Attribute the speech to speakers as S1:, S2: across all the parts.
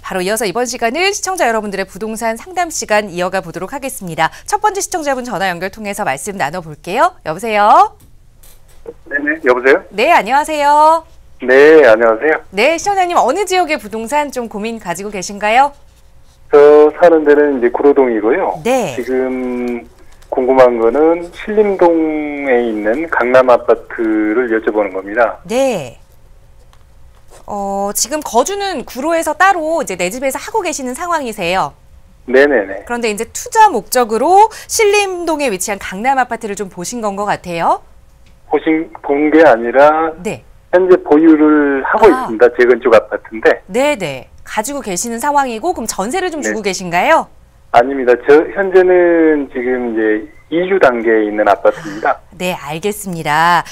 S1: 바로 이어서 이번 시간은 시청자 여러분들의 부동산 상담 시간 이어가 보도록 하겠습니다. 첫 번째 시청자분 전화 연결 통해서 말씀 나눠볼게요. 여보세요?
S2: 네네, 여보세요?
S1: 네, 안녕하세요.
S2: 네, 안녕하세요.
S1: 네, 시청자님 어느 지역의 부동산 좀 고민 가지고 계신가요?
S2: 저 사는 데는 이제 구로동이고요.
S1: 네.
S2: 지금 궁금한 거는 신림동에 있는 강남 아파트를 여쭤보는 겁니다.
S1: 네. 지금 거주는 구로에서 따로 이제 내 집에서 하고 계시는 상황이세요.
S2: 네네네.
S1: 그런데 이제 투자 목적으로 신림동에 위치한 강남 아파트를 좀 보신 건 것 같아요.
S2: 본 게 아니라
S1: 네.
S2: 현재 보유를 하고 있습니다. 재건축 아파트인데.
S1: 네네. 가지고 계시는 상황이고 그럼 전세를 좀
S2: 네.
S1: 주고 계신가요?
S2: 아닙니다. 현재는 지금 이제 이주 단계에 있는 아파트입니다.
S1: 네, 알겠습니다.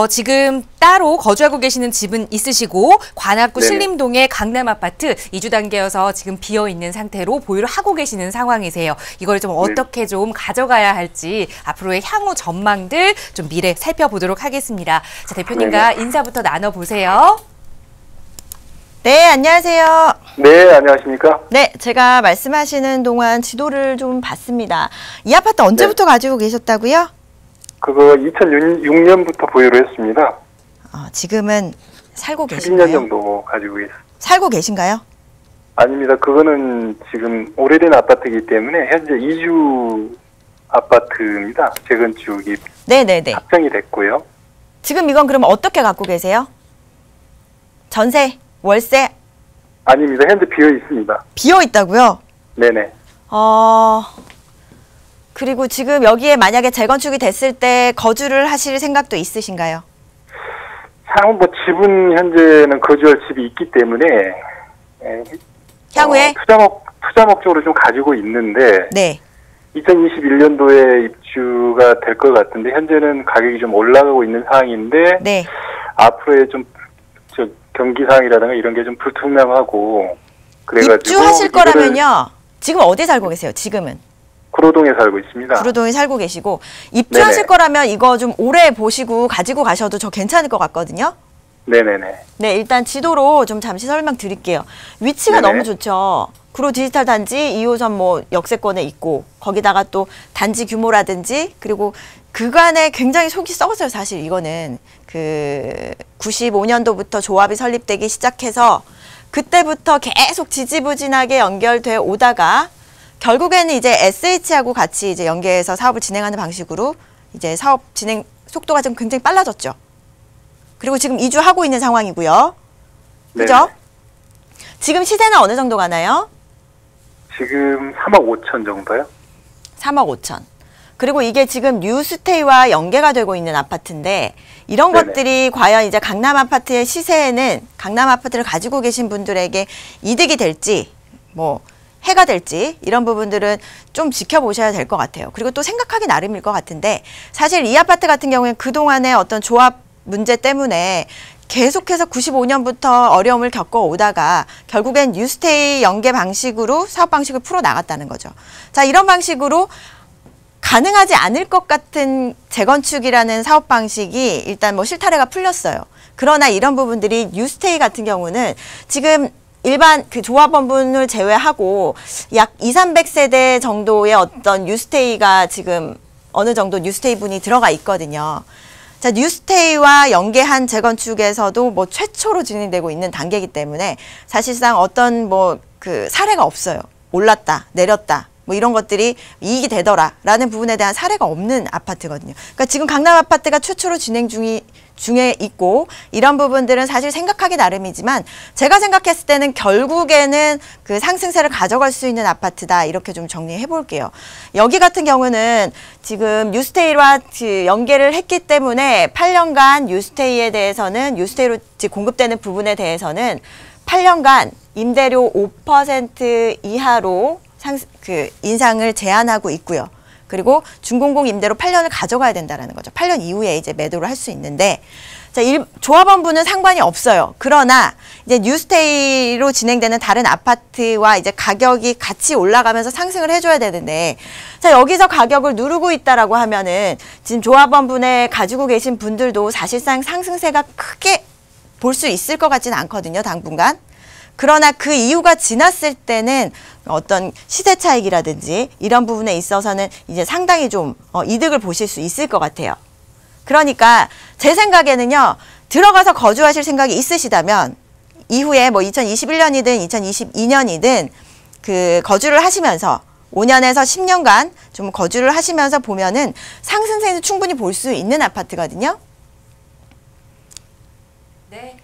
S1: 지금 따로 거주하고 계시는 집은 있으시고 관악구
S2: 네네.
S1: 신림동의 강남 아파트 이주 단계여서 지금 비어 있는 상태로 보유를 하고 계시는 상황이세요. 이걸 좀 어떻게 좀 가져가야 할지 앞으로의 향후 전망들 좀 미래 살펴보도록 하겠습니다. 자, 대표님과 인사부터 나눠보세요.
S3: 네, 안녕하세요.
S2: 네, 안녕하십니까?
S3: 네, 제가 말씀하시는 동안 지도를 좀 봤습니다. 이 아파트 언제부터 가지고 계셨다고요?
S2: 그거 2006년부터 보유를 했습니다.
S3: 지금은 살고
S2: 12년
S3: 계신가요?
S2: 정도 가지고 있습니다.
S3: 살고 계신가요?
S2: 아닙니다. 그거는 지금 오래된 아파트이기 때문에 현재 이주 아파트입니다. 재건축이
S3: 네네네.
S2: 확정이 됐고요.
S3: 지금 이건 그럼 어떻게 갖고 계세요? 전세? 월세?
S2: 아닙니다. 현재 비어 있습니다.
S3: 비어 있다고요?
S2: 네네.
S3: 그리고 지금 여기에 만약에 재건축이 됐을 때 거주를 하실 생각도 있으신가요?
S2: 향후 집은 현재는 거주할 집이 있기 때문에
S3: 향후에?
S2: 투자 목적으로 좀 가지고 있는데
S3: 네.
S2: 2021년도에 입주가 될 것 같은데 현재는 가격이 좀 올라가고 있는 상황인데
S3: 네.
S2: 앞으로의 좀 경기 상황이라든가 이런 게 좀 불투명하고 그래가지고
S3: 입주하실 거라면요. 지금 어디 살고 계세요? 지금은?
S2: 구로동에 살고 있습니다.
S3: 구로동에 살고 계시고 입주하실
S2: 네네.
S3: 거라면 이거 좀 오래 보시고 가지고 가셔도 저 괜찮을 것 같거든요.
S2: 네네네.
S3: 네, 일단 지도로 좀 잠시 설명드릴게요. 위치가
S2: 네네.
S3: 너무 좋죠. 구로 디지털 단지 2호선 뭐 역세권에 있고 거기다가 또 단지 규모라든지 그리고 그간에 굉장히 속이 썩었어요. 사실 이거는 그 95년도부터 조합이 설립되기 시작해서 그때부터 계속 지지부진하게 연결돼 오다가 결국에는 이제 SH하고 같이 이제 연계해서 사업을 진행하는 방식으로 이제 사업 진행 속도가 좀 굉장히 빨라졌죠. 그리고 지금 이주하고 있는 상황이고요. 그죠?
S2: 네네.
S3: 지금 시세는 어느 정도 가나요?
S2: 지금 3억 5천 정도요?
S3: 3억 5천. 그리고 이게 지금 뉴스테이와 연계가 되고 있는 아파트인데 이런
S2: 네네.
S3: 것들이 과연 이제 강남 아파트의 시세에는 강남 아파트를 가지고 계신 분들에게 이득이 될지 뭐 해가 될지 이런 부분들은 좀 지켜보셔야 될 것 같아요. 그리고 또 생각하기 나름일 것 같은데 사실 이 아파트 같은 경우에는 그동안의 어떤 조합 문제 때문에 계속해서 95년부터 어려움을 겪어오다가 결국엔 뉴스테이 연계 방식으로 사업 방식을 풀어나갔다는 거죠. 자, 이런 방식으로 가능하지 않을 것 같은 재건축이라는 사업 방식이 일단 뭐 실타래가 풀렸어요. 그러나 이런 부분들이 뉴스테이 같은 경우는 지금 일반 그 조합원분을 제외하고 약 200~300세대 정도의 어떤 뉴스테이가 지금 어느 정도 뉴스테이 분이 들어가 있거든요. 자, 뉴스테이와 연계한 재건축에서도 뭐 최초로 진행되고 있는 단계이기 때문에 사실상 어떤 뭐 그 사례가 없어요. 올랐다, 내렸다. 뭐 이런 것들이 이익이 되더라라는 부분에 대한 사례가 없는 아파트거든요. 그러니까 지금 강남 아파트가 최초로 진행 중에 있고 이런 부분들은 사실 생각하기 나름이지만 제가 생각했을 때는 결국에는 그 상승세를 가져갈 수 있는 아파트다 이렇게 좀 정리해 볼게요. 여기 같은 경우는 지금 뉴스테이와 연계를 했기 때문에 8년간 뉴스테이에 대해서는 뉴스테이로 공급되는 부분에 대해서는 8년간 임대료 5% 이하로 인상을 제한하고 있고요. 그리고 준공공 임대로 8년을 가져가야 된다는 거죠. 8년 이후에 이제 매도를 할 수 있는데 자, 조합원분은 상관이 없어요. 그러나 이제 뉴스테이로 진행되는 다른 아파트와 이제 가격이 같이 올라가면서 상승을 해줘야 되는데 자, 여기서 가격을 누르고 있다라고 하면은 지금 조합원분에 가지고 계신 분들도 사실상 상승세가 크게 볼 수 있을 것 같지는 않거든요. 당분간. 그러나 그 이유가 지났을 때는 어떤 시세 차익이라든지 이런 부분에 있어서는 이제 상당히 좀 이득을 보실 수 있을 것 같아요. 그러니까 제 생각에는요, 들어가서 거주하실 생각이 있으시다면 이후에 뭐 2021년이든 2022년이든 그 거주를 하시면서 5년에서 10년간 좀 거주를 하시면서 보면은 상승세는 충분히 볼 수 있는 아파트거든요.
S1: 네.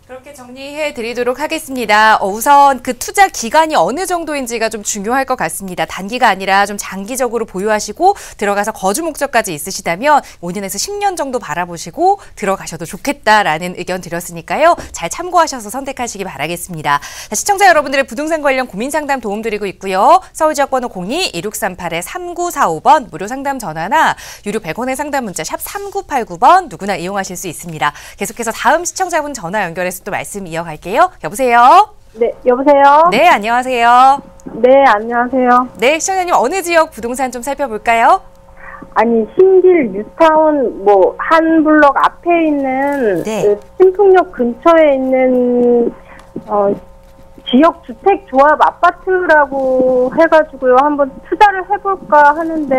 S1: 그렇게 정리해 드리도록 하겠습니다. 우선 그 투자 기간이 어느 정도인지가 좀 중요할 것 같습니다. 단기가 아니라 좀 장기적으로 보유하시고 들어가서 거주 목적까지 있으시다면 5년에서 10년 정도 바라보시고 들어가셔도 좋겠다라는 의견 드렸으니까요. 잘 참고하셔서 선택하시기 바라겠습니다. 자, 시청자 여러분들의 부동산 관련 고민 상담 도움 드리고 있고요. 서울지역번호 02-2638-3945번 무료 상담 전화나 유료 100원의 상담 문자 샵 3989번 누구나 이용하실 수 있습니다. 계속해서 다음 시청자분 전화 연결해서 또 말씀 이어갈게요. 여보세요?
S4: 네, 여보세요?
S1: 네, 안녕하세요.
S4: 네, 안녕하세요.
S1: 네, 시청자님 어느 지역 부동산 좀 살펴볼까요?
S4: 아니, 신길 뉴타운 한 블럭 앞에 있는
S3: 네.
S4: 그 신풍역 근처에 있는 지역 주택 조합 아파트라고 해가지고요. 한번 투자를 해볼까 하는데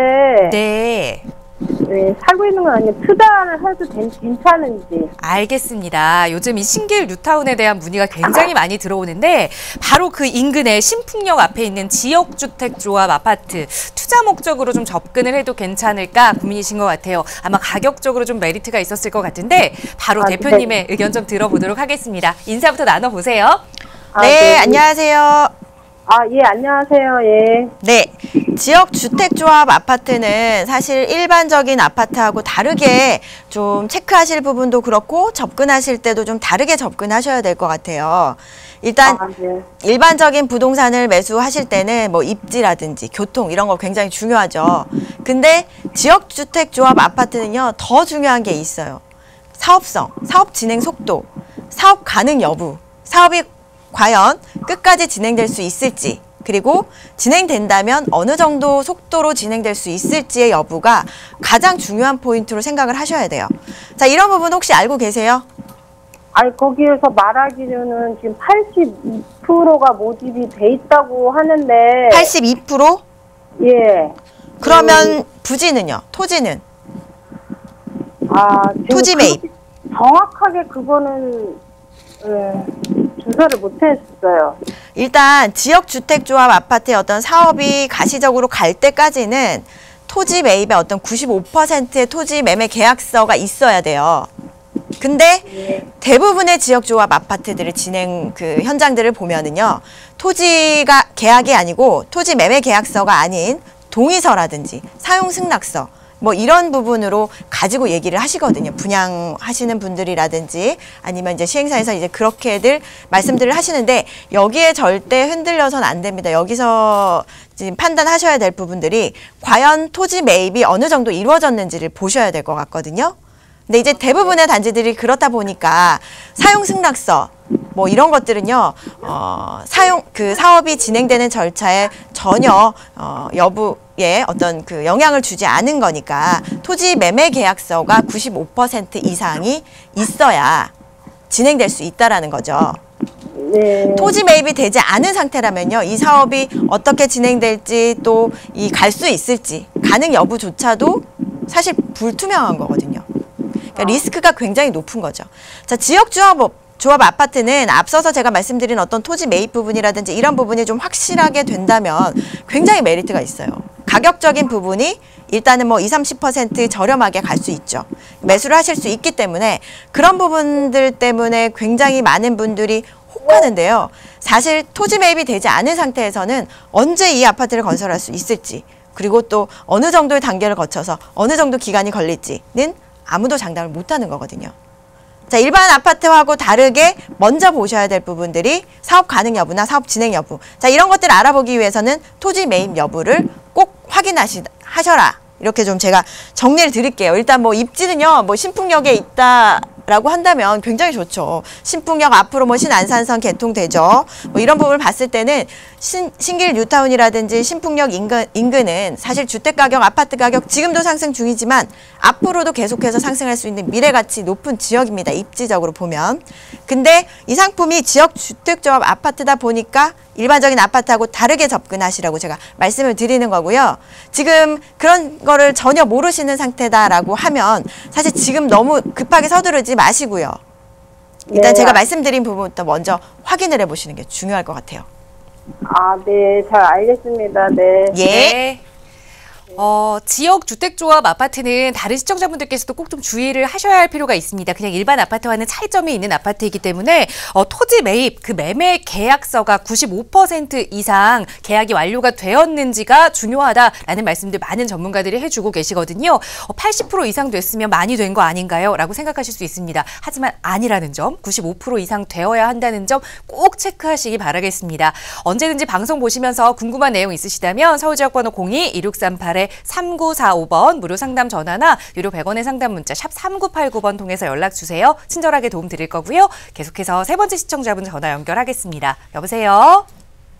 S1: 네.
S4: 네, 살고 있는 건 아니에요. 투자를 해도 괜찮은지.
S1: 알겠습니다. 요즘 이 신길 뉴타운에 대한 문의가 굉장히 많이 들어오는데 바로 그 인근에 신풍역 앞에 있는 지역주택조합 아파트 투자 목적으로 좀 접근을 해도 괜찮을까 고민이신 것 같아요. 아마 가격적으로 좀 메리트가 있었을 것 같은데 바로 대표님의
S4: 네.
S1: 의견 좀 들어보도록 하겠습니다. 인사부터 나눠보세요.
S3: 네, 안녕하세요.
S4: 예, 안녕하세요. 예.
S3: 네, 지역 주택조합 아파트는 사실 일반적인 아파트하고 다르게 좀 체크하실 부분도 그렇고 접근하실 때도 좀 다르게 접근하셔야 될 것 같아요. 일단
S4: 네.
S3: 일반적인 부동산을 매수하실 때는 뭐 입지라든지 교통 이런 거 굉장히 중요하죠. 근데 지역 주택조합 아파트는요, 더 중요한 게 있어요. 사업성, 사업 진행 속도, 사업 가능 여부, 사업이 과연 끝까지 진행될 수 있을지, 그리고 진행된다면 어느 정도 속도로 진행될 수 있을지의 여부가 가장 중요한 포인트로 생각을 하셔야 돼요. 자, 이런 부분 혹시 알고 계세요?
S4: 아니, 거기에서 말하기로는 지금 82%가 모집이 돼 있다고 하는데.
S3: 82%?
S4: 예.
S3: 그러면 부지는요? 토지는?
S4: 지금
S3: 토지 매입.
S4: 정확하게 그거는 조사를 못했어요.
S3: 일단 지역주택조합 아파트의 어떤 사업이 가시적으로 갈 때까지는 토지 매입의 어떤 95%의 토지 매매 계약서가 있어야 돼요. 근데 대부분의 지역조합 아파트들의 진행 그 현장들을 보면은요, 토지가 계약이 아니고 토지 매매 계약서가 아닌 동의서라든지 사용 승낙서 뭐 이런 부분으로 가지고 얘기를 하시거든요. 분양하시는 분들이라든지 아니면 이제 시행사에서 이제 그렇게들 말씀들을 하시는데 여기에 절대 흔들려서는 안 됩니다. 여기서 지금 판단하셔야 될 부분들이 과연 토지 매입이 어느 정도 이루어졌는지를 보셔야 될 것 같거든요. 근데 이제 대부분의 단지들이 그렇다 보니까 사용 승낙서 뭐 이런 것들은요, 사업이 진행되는 절차에 전혀 여부에 어떤 그 영향을 주지 않은 거니까 토지 매매 계약서가 95% 이상이 있어야 진행될 수 있다라는 거죠.
S4: 네.
S3: 토지 매입이 되지 않은 상태라면요, 이 사업이 어떻게 진행될지 또 이 갈 수 있을지 가능 여부조차도 사실 불투명한 거거든요. 그러니까 리스크가 굉장히 높은 거죠. 자, 조합 아파트는 앞서서 제가 말씀드린 어떤 토지 매입 부분이라든지 이런 부분이 좀 확실하게 된다면 굉장히 메리트가 있어요. 가격적인 부분이 일단은 뭐 20-30% 저렴하게 갈 수 있죠. 매수를 하실 수 있기 때문에 그런 부분들 때문에 굉장히 많은 분들이 혹하는데요. 사실 토지 매입이 되지 않은 상태에서는 언제 이 아파트를 건설할 수 있을지, 그리고 또 어느 정도의 단계를 거쳐서 어느 정도 기간이 걸릴지는 아무도 장담을 못하는 거거든요. 자, 일반 아파트하고 다르게 먼저 보셔야 될 부분들이 사업 가능 여부나 사업 진행 여부. 자, 이런 것들을 알아보기 위해서는 토지 매입 여부를 꼭 확인하셔라. 이렇게 좀 제가 정리를 드릴게요. 일단 뭐 입지는요, 뭐 신풍역에 있다 라고 한다면 굉장히 좋죠. 신풍역 앞으로 뭐 신안산선 개통되죠. 뭐 이런 부분을 봤을 때는 신길 뉴타운이라든지 신풍역 인근은 사실 주택가격, 아파트 가격 지금도 상승 중이지만 앞으로도 계속해서 상승할 수 있는 미래가치 높은 지역입니다. 입지적으로 보면. 근데 이 상품이 지역 주택조합 아파트다 보니까 일반적인 아파트하고 다르게 접근하시라고 제가 말씀을 드리는 거고요. 지금 그런 거를 전혀 모르시는 상태다라고 하면 사실 지금 너무 급하게 서두르지 마시고요. 일단 제가 말씀드린 부분부터 먼저 확인을 해보시는 게 중요할 것 같아요.
S4: 아, 네, 잘 알겠습니다. 네.
S3: 예.
S1: 네. 지역 주택조합 아파트는 다른 시청자분들께서도 꼭 좀 주의를 하셔야 할 필요가 있습니다. 그냥 일반 아파트와는 차이점이 있는 아파트이기 때문에 토지 매입, 그 매매 계약서가 95% 이상 계약이 완료가 되었는지가 중요하다라는 말씀들 많은 전문가들이 해주고 계시거든요. 80% 이상 됐으면 많이 된 거 아닌가요? 라고 생각하실 수 있습니다. 하지만 아니라는 점, 95% 이상 되어야 한다는 점 꼭 체크하시기 바라겠습니다. 언제든지 방송 보시면서 궁금한 내용 있으시다면 서울지역번호 02-2638-3945번 무료 상담 전화나 유료 100원의 상담 문자 샵 3989번 통해서 연락 주세요. 친절하게 도움 드릴 거고요. 계속해서 세 번째 시청자분 전화 연결하겠습니다. 여보세요?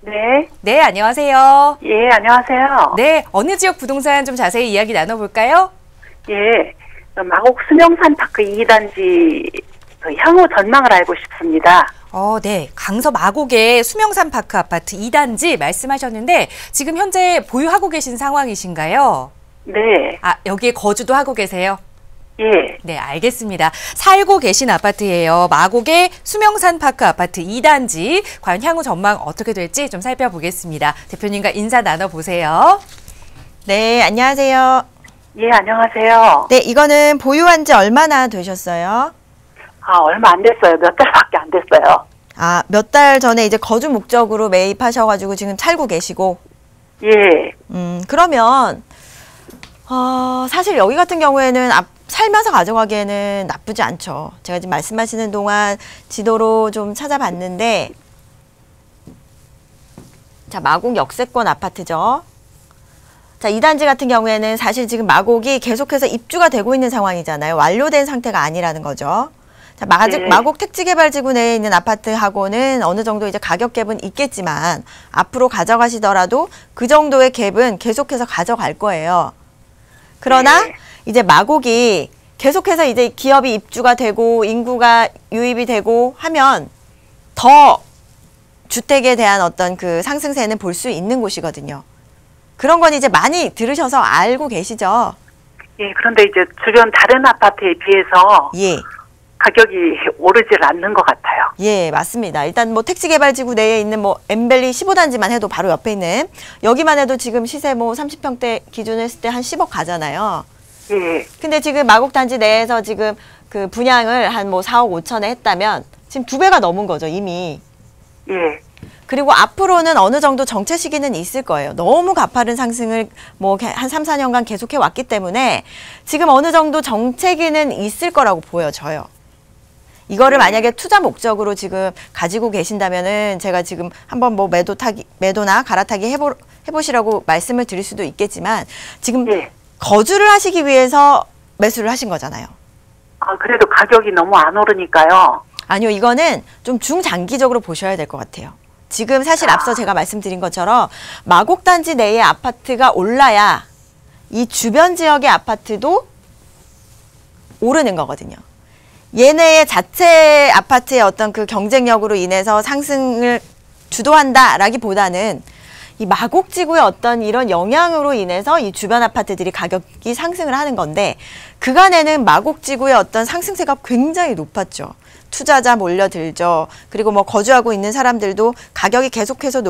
S5: 네.
S1: 네, 안녕하세요.
S5: 예, 안녕하세요.
S1: 네, 어느 지역 부동산 좀 자세히 이야기 나눠볼까요?
S5: 예, 마곡 수명산 파크 2단지 향후 전망을 알고 싶습니다.
S1: 네. 강서 마곡의 수명산 파크 아파트 2단지 말씀하셨는데 지금 현재 보유하고 계신 상황이신가요?
S5: 네.
S1: 여기에 거주도 하고 계세요?
S5: 예.
S1: 네, 알겠습니다. 살고 계신 아파트예요. 마곡의 수명산 파크 아파트 2단지. 과연 향후 전망 어떻게 될지 좀 살펴보겠습니다. 대표님과 인사 나눠보세요.
S3: 네, 안녕하세요.
S5: 예, 안녕하세요.
S3: 네, 이거는 보유한 지 얼마나 되셨어요?
S5: 얼마 안 됐어요. 몇 달밖에 안 됐어요.
S3: 몇 달 전에 이제 거주 목적으로 매입하셔가지고 지금 살고 계시고.
S5: 예.
S3: 그러면 사실 여기 같은 경우에는 살면서 가져가기에는 나쁘지 않죠. 제가 지금 말씀하시는 동안 지도로 좀 찾아봤는데, 자, 마곡 역세권 아파트죠. 자, 2단지 같은 경우에는 사실 지금 마곡이 계속해서 입주가 되고 있는 상황이잖아요. 완료된 상태가 아니라는 거죠. 자, 마곡 택지개발지구 내에 있는 아파트하고는 어느 정도 이제 가격 갭은 있겠지만 앞으로 가져가시더라도 그 정도의 갭은 계속해서 가져갈 거예요. 그러나 이제 마곡이 계속해서 이제 기업이 입주가 되고 인구가 유입이 되고 하면 더 주택에 대한 어떤 그 상승세는 볼 수 있는 곳이거든요. 그런 건 이제 많이 들으셔서 알고 계시죠?
S5: 예, 그런데 이제 주변 다른 아파트에 비해서
S3: 예.
S5: 가격이 오르질 않는 것 같아요.
S3: 예, 맞습니다. 일단 뭐 택지개발지구 내에 있는 뭐 엠벨리 15단지만 해도 바로 옆에 있는 여기만 해도 지금 시세 뭐 30평대 기준 했을 때 한 10억 가잖아요.
S5: 예.
S3: 근데 지금 마곡 단지 내에서 지금 그 분양을 한 뭐 4억 5천에 했다면 지금 2배가 넘은 거죠, 이미.
S5: 예.
S3: 그리고 앞으로는 어느 정도 정체 시기는 있을 거예요. 너무 가파른 상승을 뭐 한 3, 4년간 계속해 왔기 때문에 지금 어느 정도 정체기는 있을 거라고 보여져요. 이거를 만약에 투자 목적으로 지금 가지고 계신다면은 제가 지금 한번 뭐 매도나 갈아타기 해보시라고 말씀을 드릴 수도 있겠지만 지금 거주를 하시기 위해서 매수를 하신 거잖아요.
S5: 그래도 가격이 너무 안 오르니까요.
S3: 아니요, 이거는 좀 중장기적으로 보셔야 될 것 같아요. 지금 사실 앞서 제가 말씀드린 것처럼 마곡 단지 내의 아파트가 올라야 이 주변 지역의 아파트도 오르는 거거든요. 얘네의 자체 아파트의 어떤 그 경쟁력으로 인해서 상승을 주도한다라기보다는 이 마곡지구의 어떤 이런 영향으로 인해서 이 주변 아파트들이 가격이 상승을 하는 건데 그간에는 마곡지구의 어떤 상승세가 굉장히 높았죠. 투자자 몰려들죠. 그리고 뭐 거주하고 있는 사람들도 가격이 계속해서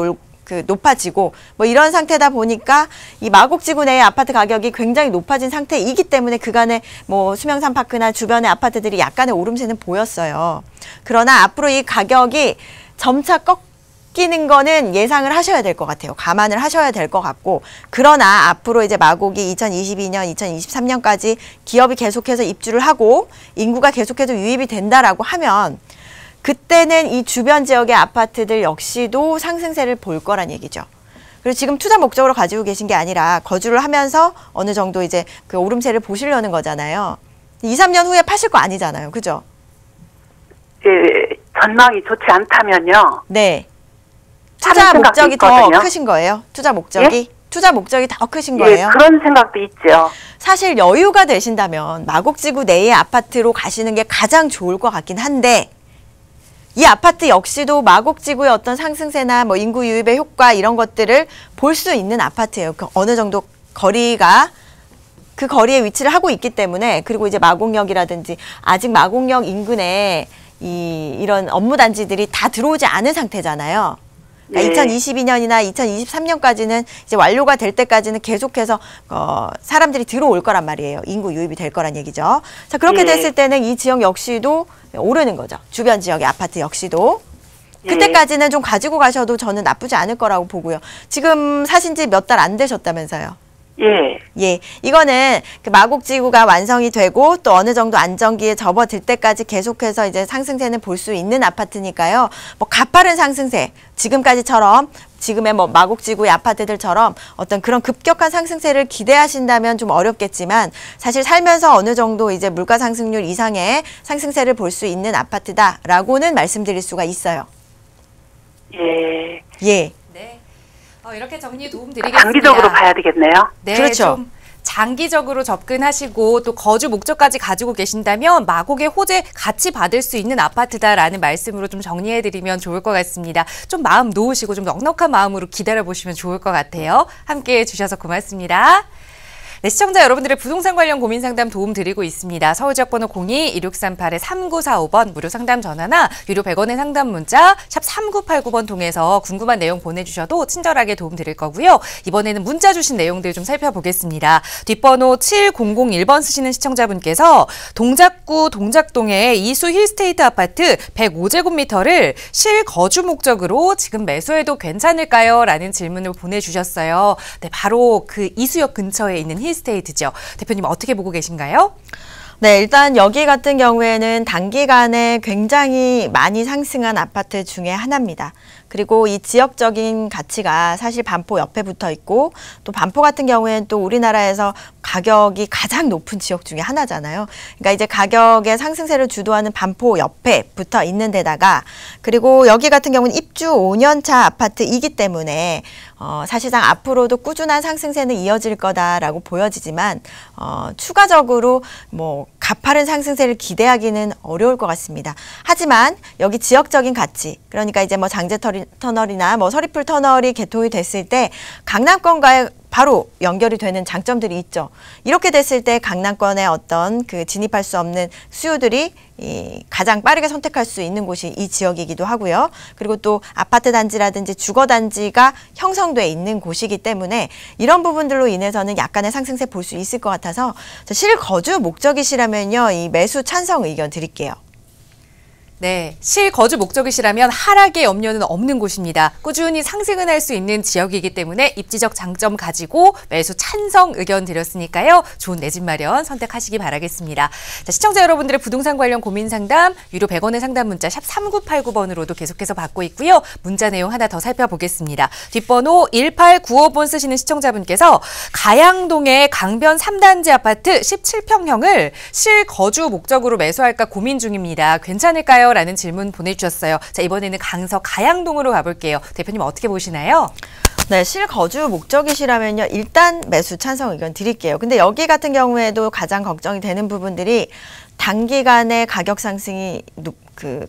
S3: 높아지고 뭐 이런 상태다 보니까 이 마곡지구 내의 아파트 가격이 굉장히 높아진 상태이기 때문에 그간에 뭐 수명산 파크나 주변의 아파트들이 약간의 오름세는 보였어요. 그러나 앞으로 이 가격이 점차 꺾이는 거는 예상을 하셔야 될 것 같아요. 감안을 하셔야 될 것 같고 그러나 앞으로 이제 마곡이 2022년, 2023년까지 기업이 계속해서 입주를 하고 인구가 계속해서 유입이 된다라고 하면 그때는 이 주변 지역의 아파트들 역시도 상승세를 볼 거란 얘기죠. 그리고 지금 투자 목적으로 가지고 계신 게 아니라 거주를 하면서 어느 정도 이제 그 오름세를 보시려는 거잖아요. 2, 3년 후에 파실 거 아니잖아요. 그죠?
S5: 이제 전망이 좋지 않다면요.
S3: 네.
S5: 다른
S3: 투자
S5: 생각도
S3: 목적이 더
S5: 있거든요.
S3: 크신 거예요? 투자 목적이? 투자 목적이 더 크신
S5: 예,
S3: 거예요?
S5: 그런 생각도 있죠.
S3: 사실 여유가 되신다면 마곡지구 내의 아파트로 가시는 게 가장 좋을 것 같긴 한데 이 아파트 역시도 마곡지구의 어떤 상승세나 뭐 인구 유입의 효과 이런 것들을 볼 수 있는 아파트예요. 그 어느 정도 거리가 그 거리에 위치를 하고 있기 때문에 그리고 이제 마곡역이라든지 아직 마곡역 인근에 이런 업무 단지들이 다 들어오지 않은 상태잖아요. 그러니까
S5: 네.
S3: 2022년이나 2023년까지는 이제 완료가 될 때까지는 계속해서 사람들이 들어올 거란 말이에요. 인구 유입이 될 거란 얘기죠. 자, 그렇게
S5: 예.
S3: 됐을 때는 이 지역 역시도 오르는 거죠. 주변 지역의 아파트 역시도.
S5: 예.
S3: 그때까지는 좀 가지고 가셔도 저는 나쁘지 않을 거라고 보고요. 지금 사신 지 몇 달 안 되셨다면서요.
S5: 예.
S3: 예, 이거는 그 마곡지구가 완성이 되고 또 어느 정도 안정기에 접어들 때까지 계속해서 이제 상승세는 볼 수 있는 아파트니까요. 뭐 가파른 상승세, 지금까지처럼 지금의 뭐 마곡지구의 아파트들처럼 어떤 그런 급격한 상승세를 기대하신다면 좀 어렵겠지만 사실 살면서 어느 정도 이제 물가 상승률 이상의 상승세를 볼 수 있는 아파트다라고는 말씀드릴 수가 있어요.
S5: 예.
S3: 예.
S1: 네. 이렇게 정리 도움 드리겠습니다.
S5: 장기적으로 봐야 되겠네요.
S1: 네,
S3: 그렇죠.
S1: 좀 장기적으로 접근하시고 또 거주 목적까지 가지고 계신다면 마곡의 호재 같이 받을 수 있는 아파트다라는 말씀으로 좀 정리해드리면 좋을 것 같습니다. 좀 마음 놓으시고 좀 넉넉한 마음으로 기다려보시면 좋을 것 같아요. 함께해 주셔서 고맙습니다. 네, 시청자 여러분들의 부동산 관련 고민 상담 도움 드리고 있습니다. 서울지역번호 02-1638-3945번 무료 상담 전화나 유료 100원의 상담 문자 샵 3989번 통해서 궁금한 내용 보내주셔도 친절하게 도움 드릴 거고요. 이번에는 문자 주신 내용들 좀 살펴보겠습니다. 뒷번호 7001번 쓰시는 시청자분께서 동작구 동작동의 이수 힐스테이트 아파트 105제곱미터를 실거주 목적으로 지금 매수해도 괜찮을까요? 라는 질문을 보내주셨어요. 네, 바로 그 이수역 근처에 있는 힐스테이트죠. 대표님 어떻게 보고 계신가요?
S3: 네, 일단 여기 같은 경우에는 단기간에 굉장히 많이 상승한 아파트 중에 하나입니다. 그리고 이 지역적인 가치가 사실 반포 옆에 붙어 있고 또 반포 같은 경우에는 또 우리나라에서 가격이 가장 높은 지역 중에 하나잖아요. 그러니까 이제 가격의 상승세를 주도하는 반포 옆에 붙어 있는 데다가 그리고 여기 같은 경우는 입주 5년차 아파트이기 때문에 사실상 앞으로도 꾸준한 상승세는 이어질 거다라고 보여지지만 추가적으로 뭐 가파른 상승세를 기대하기는 어려울 것 같습니다. 하지만 여기 지역적인 가치, 그러니까 이제 뭐 장제 터널이나 뭐 서리풀 터널이 개통이 됐을 때 강남권과의 바로 연결이 되는 장점들이 있죠. 이렇게 됐을 때 강남권의 어떤 그 진입할 수 없는 수요들이 가장 빠르게 선택할 수 있는 곳이 이 지역이기도 하고요. 그리고 또 아파트 단지라든지 주거 단지가 형성돼 있는 곳이기 때문에 이런 부분들로 인해서는 약간의 상승세 볼 수 있을 것 같아서 실거주 목적이시라면요, 이 매수 찬성 의견 드릴게요.
S1: 네, 실거주 목적이시라면 하락의 염려는 없는 곳입니다. 꾸준히 상승은 할 수 있는 지역이기 때문에 입지적 장점 가지고 매수 찬성 의견 드렸으니까요. 좋은 내 집 마련 선택하시기 바라겠습니다. 자, 시청자 여러분들의 부동산 관련 고민 상담 유료 100원의 상담 문자 샵 3989번으로도 계속해서 받고 있고요. 문자 내용 하나 더 살펴보겠습니다. 뒷번호 1895번 쓰시는 시청자분께서 가양동의 강변 3단지 아파트 17평형을 실거주 목적으로 매수할까 고민 중입니다. 괜찮을까요? 라는 질문 보내주셨어요. 자, 이번에는 강서 가양동으로 가볼게요. 대표님 어떻게 보시나요?
S3: 네, 실거주 목적이시라면요, 일단 매수 찬성 의견 드릴게요. 근데 여기 같은 경우에도 가장 걱정이 되는 부분들이 단기간에 가격 상승이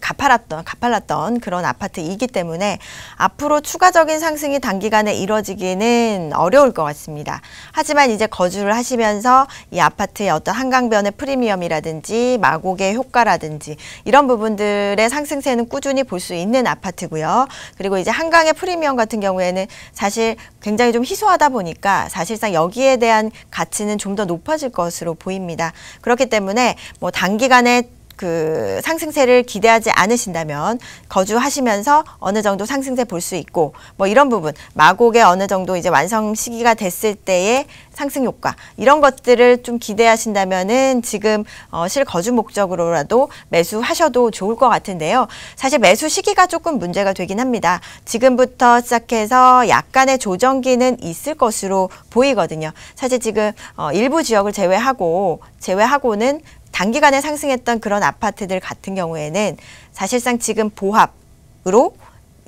S3: 가팔랐던 그런 아파트이기 때문에 앞으로 추가적인 상승이 단기간에 이뤄지기는 어려울 것 같습니다. 하지만 이제 거주를 하시면서 이 아파트의 어떤 한강변의 프리미엄이라든지 마곡의 효과라든지 이런 부분들의 상승세는 꾸준히 볼 수 있는 아파트고요. 그리고 이제 한강의 프리미엄 같은 경우에는 사실 굉장히 좀 희소하다 보니까 사실상 여기에 대한 가치는 좀 더 높아질 것으로 보입니다. 그렇기 때문에 뭐 단기간에 그 상승세를 기대하지 않으신다면 거주하시면서 어느 정도 상승세 볼 수 있고 뭐 이런 부분 마곡의 어느 정도 이제 완성 시기가 됐을 때의 상승 효과 이런 것들을 좀 기대하신다면은 지금 실거주 목적으로라도 매수하셔도 좋을 것 같은데요. 사실 매수 시기가 조금 문제가 되긴 합니다. 지금부터 시작해서 약간의 조정기는 있을 것으로 보이거든요. 사실 지금 일부 지역을 제외하고는 단기간에 상승했던 그런 아파트들 같은 경우에는 사실상 지금 보합으로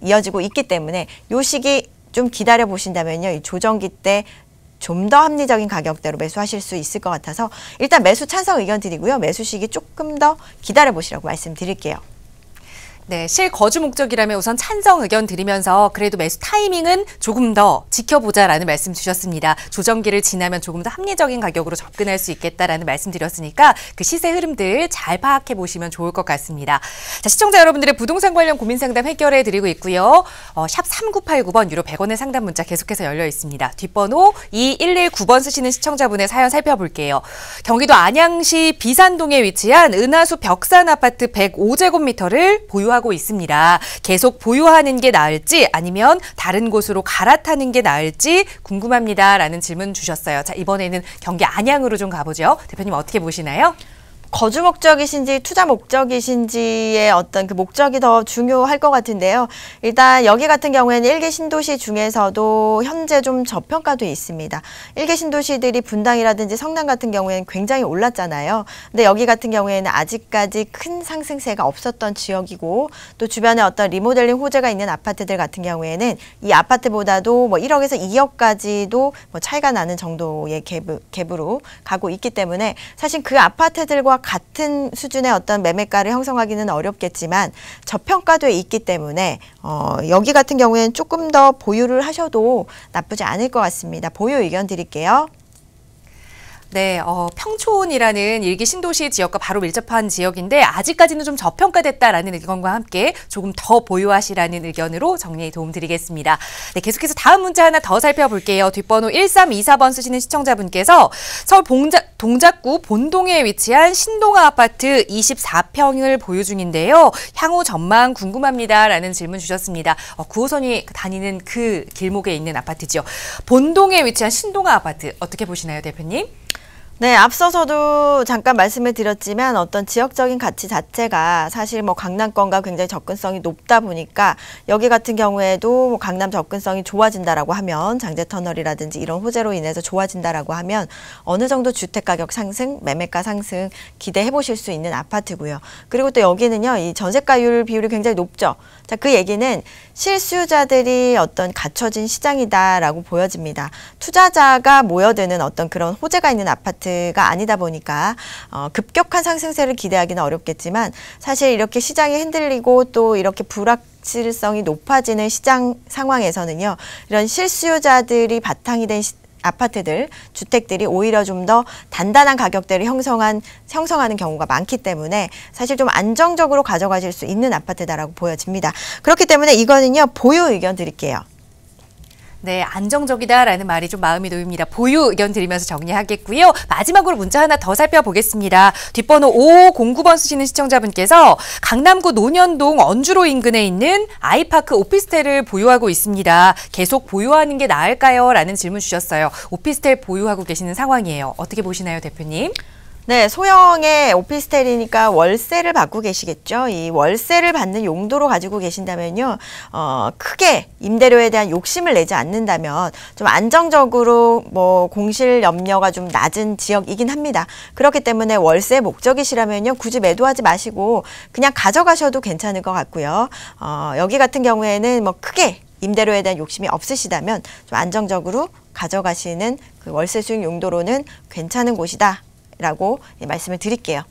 S3: 이어지고 있기 때문에 요 시기 좀 기다려 보신다면요. 이 조정기 때 좀 더 합리적인 가격대로 매수하실 수 있을 것 같아서 일단 매수 찬성 의견 드리고요. 매수 시기 조금 더 기다려 보시라고 말씀드릴게요.
S1: 네, 실거주 목적이라면 우선 찬성 의견 드리면서 그래도 매수 타이밍은 조금 더 지켜보자라는 말씀 주셨습니다. 조정기를 지나면 조금 더 합리적인 가격으로 접근할 수 있겠다라는 말씀 드렸으니까 그 시세 흐름들 잘 파악해 보시면 좋을 것 같습니다. 자, 시청자 여러분들의 부동산 관련 고민 상담 해결해 드리고 있고요. 샵 3989번 유료 100원의 상담 문자 계속해서 열려 있습니다. 뒷번호 2119번 쓰시는 시청자분의 사연 살펴볼게요. 경기도 안양시 비산동에 위치한 은하수 벽산 아파트 105제곱미터를 보유하고 있습니다. 계속 보유하는 게 나을지 아니면 다른 곳으로 갈아타는 게 나을지 궁금합니다. 라는 질문 주셨어요. 자, 이번에는 경기 안양으로 좀 가보죠. 대표님 어떻게 보시나요?
S3: 거주 목적이신지 투자 목적이신지의 어떤 그 목적이 더 중요할 것 같은데요. 일단 여기 같은 경우에는 1개 신도시 중에서도 현재 좀 저평가돼 있습니다. 1개 신도시들이 분당이라든지 성남 같은 경우에는 굉장히 올랐잖아요. 근데 여기 같은 경우에는 아직까지 큰 상승세가 없었던 지역이고 또 주변에 어떤 리모델링 호재가 있는 아파트들 같은 경우에는 이 아파트보다도 뭐 1억에서 2억까지도 뭐 차이가 나는 정도의 갭으로 가고 있기 때문에 사실 그 아파트들과 같은 수준의 어떤 매매가를 형성하기는 어렵겠지만 저평가돼 있기 때문에 여기 같은 경우에는 조금 더 보유를 하셔도 나쁘지 않을 것 같습니다. 보유 의견 드릴게요.
S1: 네, 평촌이라는 일기 신도시 지역과 바로 밀접한 지역인데 아직까지는 좀 저평가됐다라는 의견과 함께 조금 더 보유하시라는 의견으로 정리에 도움드리겠습니다. 네, 계속해서 다음 문자 하나 더 살펴볼게요. 뒷번호 1324번 쓰시는 시청자분께서 서울 동작구 본동에 위치한 신동아 아파트 24평을 보유 중인데요. 향후 전망 궁금합니다라는 질문 주셨습니다. 9호선이 다니는 그 길목에 있는 아파트죠. 본동에 위치한 신동아 아파트 어떻게 보시나요, 대표님?
S3: 네, 앞서서도 잠깐 말씀을 드렸지만 어떤 지역적인 가치 자체가 사실 뭐 강남권과 굉장히 접근성이 높다 보니까 여기 같은 경우에도 뭐 강남 접근성이 좋아진다라고 하면 장제터널이라든지 이런 호재로 인해서 좋아진다라고 하면 어느 정도 주택가격 상승, 매매가 상승 기대해 보실 수 있는 아파트고요. 그리고 또 여기는요, 이 전세가율 비율이 굉장히 높죠. 자, 그 얘기는 실수요자들이 어떤 갖춰진 시장이다라고 보여집니다. 투자자가 모여드는 어떤 그런 호재가 있는 아파트가 아니다 보니까 급격한 상승세를 기대하기는 어렵겠지만 사실 이렇게 시장이 흔들리고 또 이렇게 불확실성이 높아지는 시장 상황에서는요, 이런 실수요자들이 바탕이 된 아파트들, 주택들이 오히려 좀 더 단단한 가격대를 형성하는 경우가 많기 때문에 사실 좀 안정적으로 가져가실 수 있는 아파트다라고 보여집니다. 그렇기 때문에 이거는요, 보유 의견 드릴게요.
S1: 네, 안정적이다라는 말이 좀 마음이 놓입니다. 보유 의견 드리면서 정리하겠고요. 마지막으로 문자 하나 더 살펴보겠습니다. 뒷번호 5509번 쓰시는 시청자분께서 강남구 논현동 언주로 인근에 있는 아이파크 오피스텔을 보유하고 있습니다. 계속 보유하는 게 나을까요? 라는 질문 주셨어요. 오피스텔 보유하고 계시는 상황이에요. 어떻게 보시나요, 대표님?
S3: 네, 소형의 오피스텔이니까 월세를 받고 계시겠죠. 이 월세를 받는 용도로 가지고 계신다면요, 크게 임대료에 대한 욕심을 내지 않는다면 좀 안정적으로 뭐 공실 염려가 좀 낮은 지역이긴 합니다. 그렇기 때문에 월세 목적이시라면요, 굳이 매도하지 마시고 그냥 가져가셔도 괜찮을 것 같고요. 여기 같은 경우에는 뭐 크게 임대료에 대한 욕심이 없으시다면 좀 안정적으로 가져가시는 그 월세 수익 용도로는 괜찮은 곳이다 라고 말씀을 드릴게요.